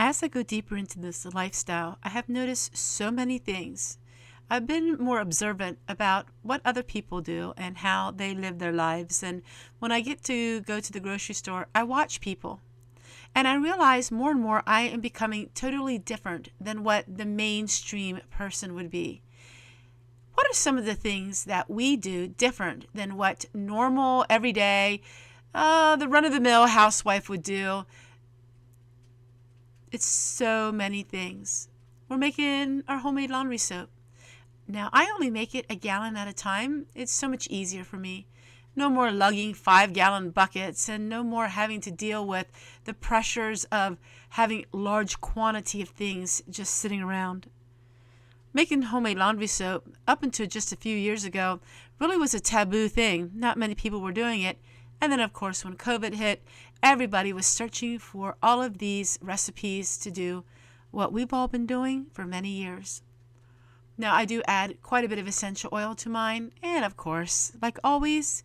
As I go deeper into this lifestyle, I have noticed so many things. I've been more observant about what other people do and how they live their lives. And when I get to go to the grocery store, I watch people. And I realize more and more I am becoming totally different than what the mainstream person would be. What are some of the things that we do different than what normal, everyday, the run-of-the-mill housewife would do? It's so many things. We're making our homemade laundry soap. Now, I only make it a gallon at a time. It's so much easier for me. No more lugging 5-gallon buckets and no more having to deal with the pressures of having large quantity of things just sitting around. Making homemade laundry soap up until just a few years ago really was a taboo thing. Not many people were doing it. And then, of course, when COVID hit, everybody was searching for all of these recipes to do what we've all been doing for many years. Now, I do add quite a bit of essential oil to mine. And, of course, like always,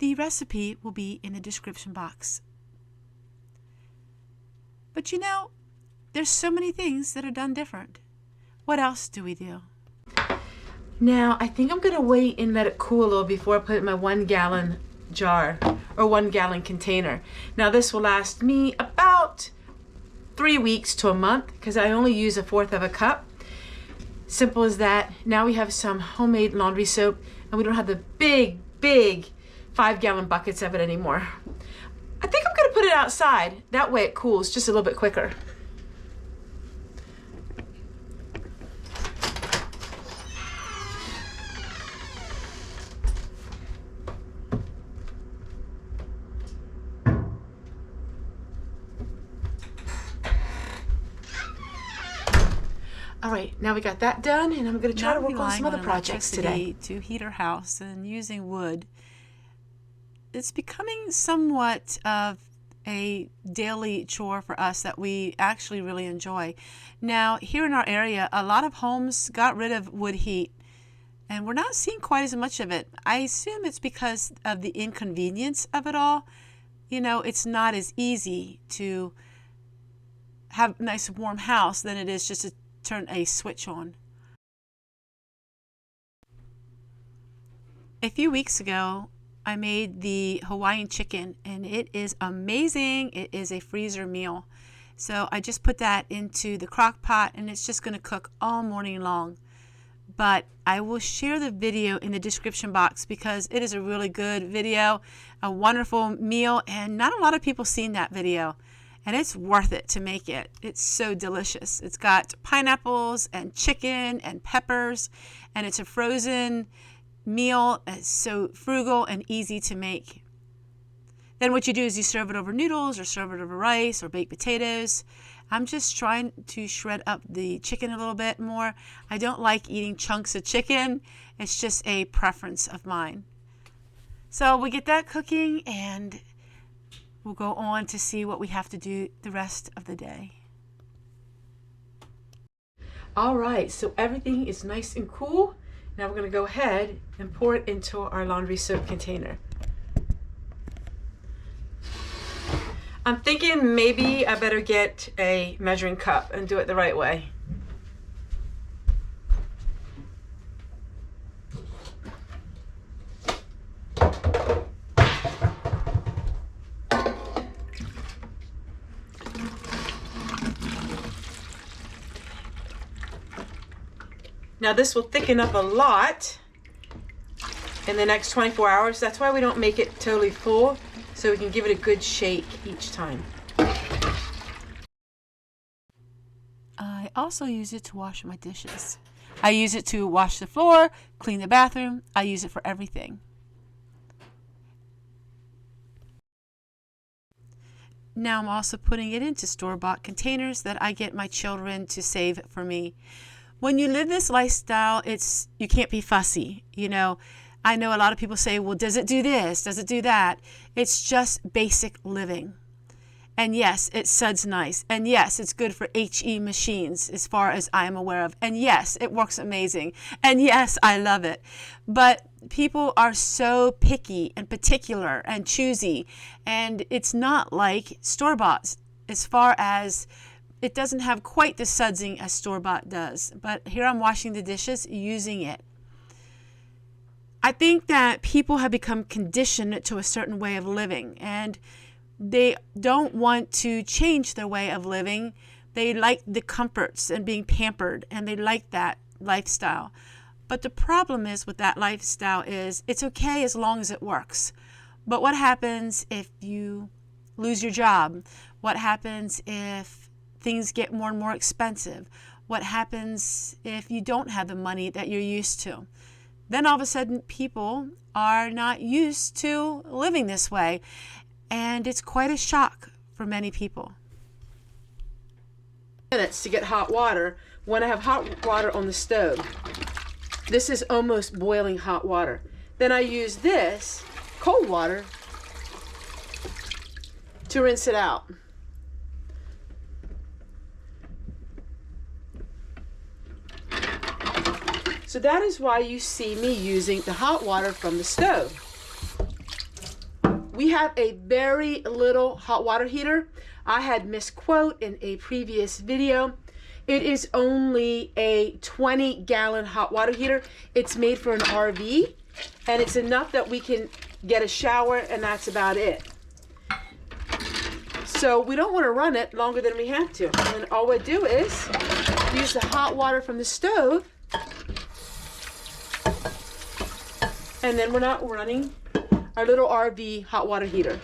the recipe will be in the description box. But you know, there's so many things that are done different. What else do we do? Now, I think I'm going to wait and let it cool a little before I put it in my 1-gallon jar or 1-gallon container. Now, this will last me about 3 weeks to a month because I only use 1/4 of a cup. Simple as that. Now we have some homemade laundry soap and we don't have the big 5-gallon buckets of it anymore. I think I'm going to put it outside. That way it cools just a little bit quicker. All right, now we got that done, and I'm going to try to work on some other projects today. To heat our house and using wood, it's becoming somewhat of a daily chore for us that we actually really enjoy. Now, here in our area, a lot of homes got rid of wood heat, and we're not seeing quite as much of it. I assume it's because of the inconvenience of it all. You know, it's not as easy to have a nice warm house than it is just to turn a switch on. A few weeks ago, I made the Hawaiian chicken and it is amazing. It is a freezer meal. So I just put that into the crock pot and it's just going to cook all morning long. But I will share the video in the description box because it is a really good video, a wonderful meal, and not a lot of people seen that video. And it's worth it to make it. It's so delicious. It's got pineapples and chicken and peppers, and it's a frozen meal. It's so frugal and easy to make. Then what you do is you serve it over noodles or serve it over rice or baked potatoes. I'm just trying to shred up the chicken a little bit more. I don't like eating chunks of chicken. It's just a preference of mine. So we get that cooking and we'll go on to see what we have to do the rest of the day. All right, so everything is nice and cool. Now we're going to go ahead and pour it into our laundry soap container. I'm thinking maybe I better get a measuring cup and do it the right way. Now this will thicken up a lot in the next 24 hours. That's why we don't make it totally full, so we can give it a good shake each time. I also use it to wash my dishes. I use it to wash the floor, clean the bathroom. I use it for everything. Now I'm also putting it into store-bought containers that I get my children to save for me. When you live this lifestyle, you can't be fussy. You know, I know a lot of people say, well, does it do this? Does it do that? It's just basic living. And yes, it suds nice. And yes, it's good for HE machines as far as I am aware of. And yes, it works amazing. And yes, I love it. But people are so picky and particular and choosy. And it's not like store-bought as far as it doesn't have quite the sudsing as store-bought does. But here I'm washing the dishes using it. I think that people have become conditioned to a certain way of living, and they don't want to change their way of living. They like the comforts and being pampered, and they like that lifestyle. But the problem is with that lifestyle is it's okay as long as it works. But what happens if you lose your job? What happens if things get more and more expensive? What happens if you don't have the money that you're used to? Then all of a sudden people are not used to living this way, and it's quite a shock for many people. Minutes to get hot water when I have hot water on the stove. This is almost boiling hot water. Then I use this cold water to rinse it out. So that is why you see me using the hot water from the stove. We have a very little hot water heater. I had misquote in a previous video. It is only a 20-gallon hot water heater. It's made for an RV, and it's enough that we can get a shower, and that's about it. So we don't want to run it longer than we have to. And all we do is use the hot water from the stove, and then we're not running our little RV hot water heater.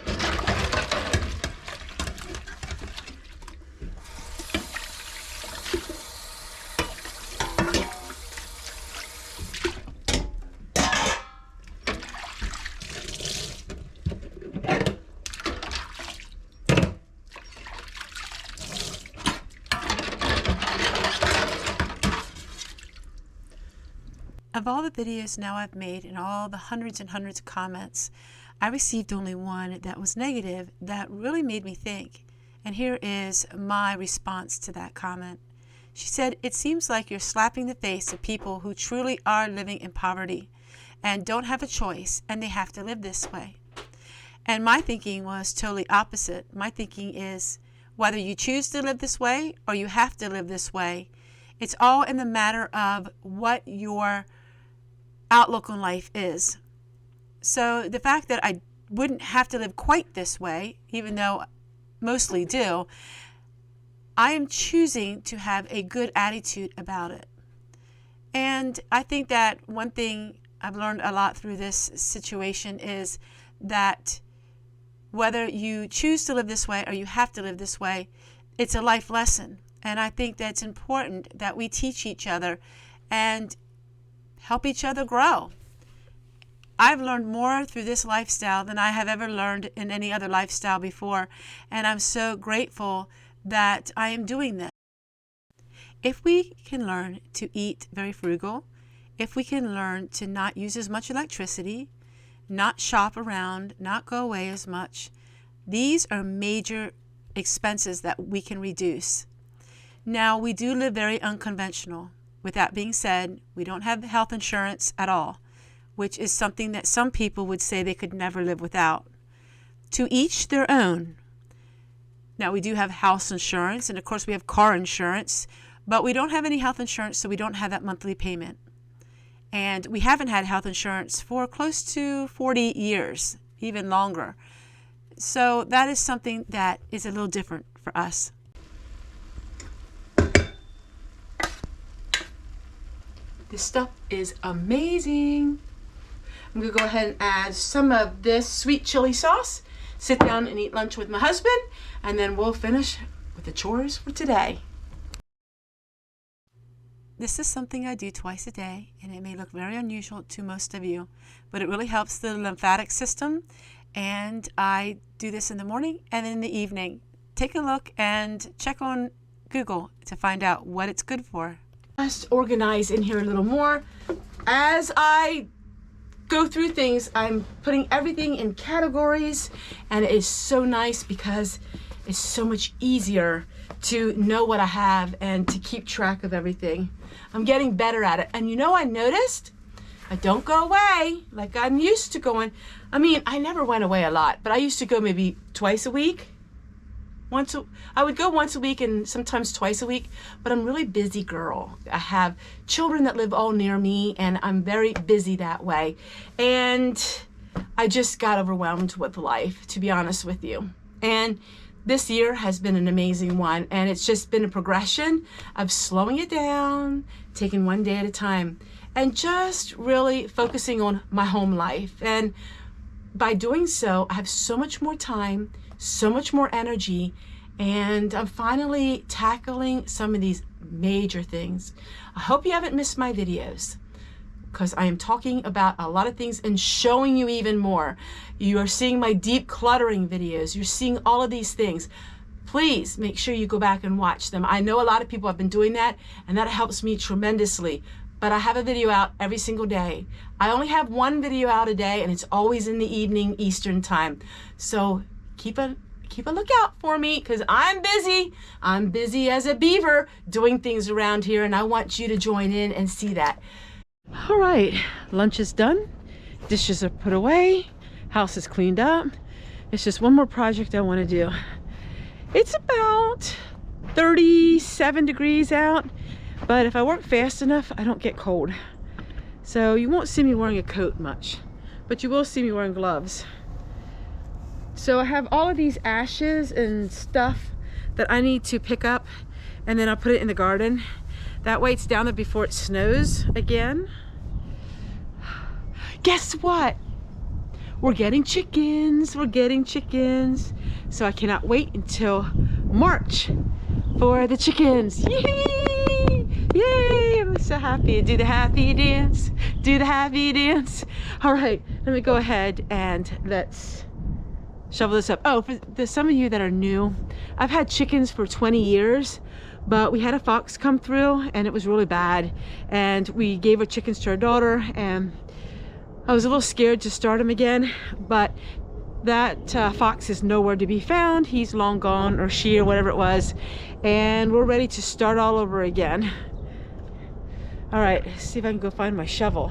Of all the videos now I've made and all the hundreds and hundreds of comments, I received only one that was negative that really made me think. And here is my response to that comment. She said, "It seems like you're slapping the face of people who truly are living in poverty and don't have a choice, and they have to live this way." And my thinking was totally opposite. My thinking is whether you choose to live this way or you have to live this way, it's all in the matter of what your outlook on life is. So the fact that I wouldn't have to live quite this way, even though mostly do, I am choosing to have a good attitude about it. And I think that one thing I've learned a lot through this situation is that whether you choose to live this way or you have to live this way, it's a life lesson. And I think that it's important that we teach each other and help each other grow. I've learned more through this lifestyle than I have ever learned in any other lifestyle before, and I'm so grateful that I am doing this. If we can learn to eat very frugal, if we can learn to not use as much electricity, not shop around, not go away as much, these are major expenses that we can reduce. Now, we do live very unconventional. With that being said, we don't have health insurance at all, which is something that some people would say they could never live without. To each their own. Now, we do have house insurance, and of course we have car insurance, but we don't have any health insurance, so we don't have that monthly payment. And we haven't had health insurance for close to 40 years, even longer. So that is something that is a little different for us. This stuff is amazing. I'm going to go ahead and add some of this sweet chili sauce, sit down and eat lunch with my husband, and then we'll finish with the chores for today. This is something I do twice a day, and it may look very unusual to most of you, but it really helps the lymphatic system, and I do this in the morning and in the evening. Take a look and check on Google to find out what it's good for. Just organize in here a little more. As I go through things, I'm putting everything in categories, and it is so nice because it's so much easier to know what I have and to keep track of everything. I'm getting better at it. And you know, I noticed I don't go away like I'm used to going. I mean, I never went away a lot, but I used to go maybe twice a week, I would go once a week and sometimes twice a week, but I'm a really busy girl. I have children that live all near me, and I'm very busy that way. And I just got overwhelmed with life, to be honest with you. And this year has been an amazing one, and it's just been a progression of slowing it down, taking one day at a time, and just really focusing on my home life. And by doing so, I have so much more time, so much more energy, and I'm finally tackling some of these major things. I hope you haven't missed my videos, because I am talking about a lot of things and showing you even more. You are seeing my deep cluttering videos. You're seeing all of these things. Please make sure you go back and watch them. I know a lot of people have been doing that, and that helps me tremendously. But I have a video out every single day. I only have one video out a day, and it's always in the evening Eastern time. So keep a lookout for me, because I'm busy. I'm busy as a beaver doing things around here, and I want you to join in and see that. All right, lunch is done. Dishes are put away. House is cleaned up. It's just one more project I want to do. It's about 37 degrees out, but if I work fast enough, I don't get cold. So you won't see me wearing a coat much, but you will see me wearing gloves. So I have all of these ashes and stuff that I need to pick up, and then I'll put it in the garden. That way it's down there before it snows again. Guess what? We're getting chickens. We're getting chickens. So I cannot wait until March for the chickens. Yay! Yay! I'm so happy. Do the happy dance. Do the happy dance. All right, let me go ahead and let's shovel this up. Oh, for some of you that are new, I've had chickens for 20 years. But we had a fox come through, and it was really bad, and we gave our chickens to our daughter, and I was a little scared to start them again, but that fox is nowhere to be found. He's long gone, or she, or whatever it was, and we're ready to start all over again. All right, let's see if I can go find my shovel.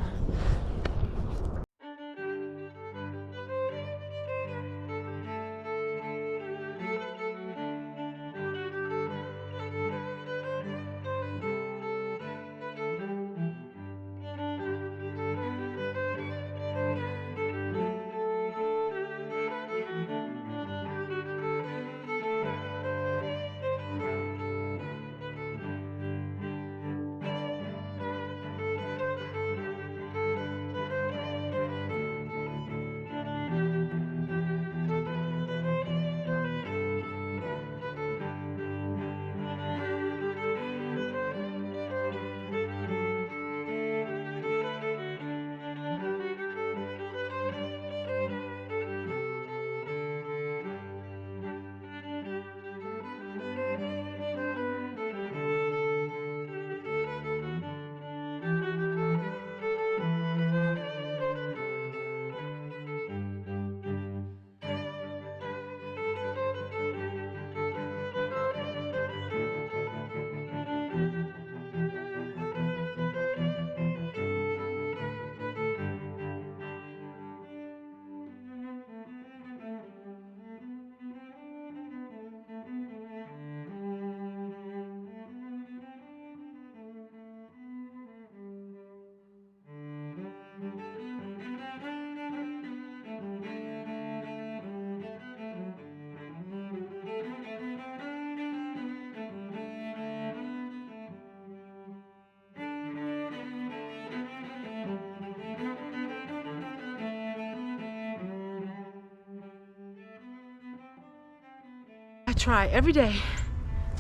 I try every day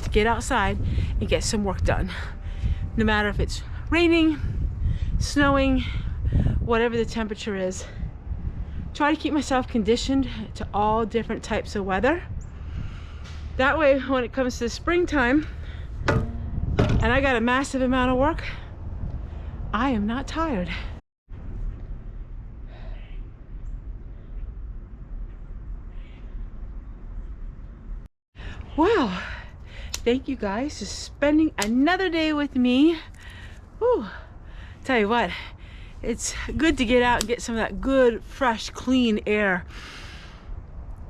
to get outside and get some work done. No matter if it's raining, snowing, whatever the temperature is. Try to keep myself conditioned to all different types of weather. That way, when it comes to springtime, and I got a massive amount of work, I am not tired. Wow, thank you guys for spending another day with me. Whew. Tell you what, it's good to get out and get some of that good, fresh, clean air.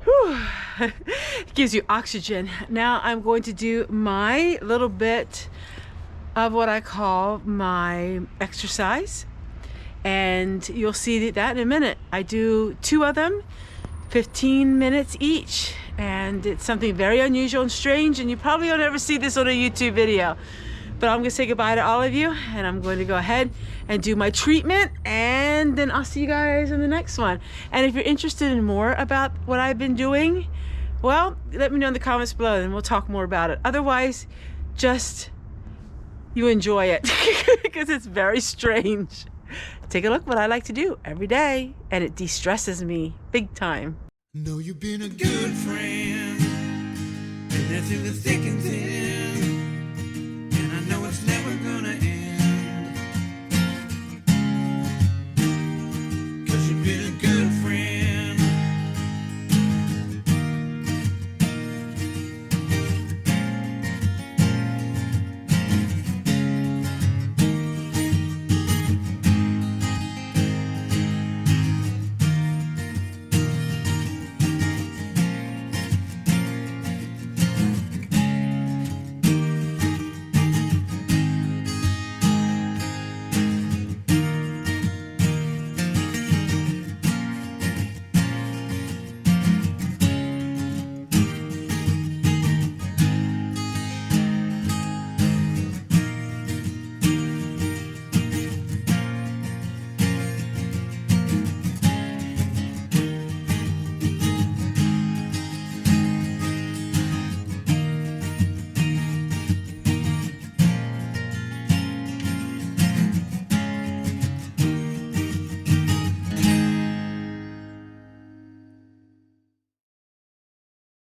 Whew. Whew. It gives you oxygen. Now I'm going to do my little bit of what I call my exercise, and you'll see that in a minute. I do 2 of them, 15 minutes each, and it's something very unusual and strange, and you probably don't ever see this on a YouTube video. But I'm gonna say goodbye to all of you, and I'm going to go ahead and do my treatment, and then I'll see you guys in the next one. And if you're interested in more about what I've been doing, well, let me know in the comments below, and we'll talk more about it. Otherwise, just you enjoy it because it's very strange. Take a look what I like to do every day, and it de-stresses me big time. Know you've been a good friend, and that's in the thick and thin.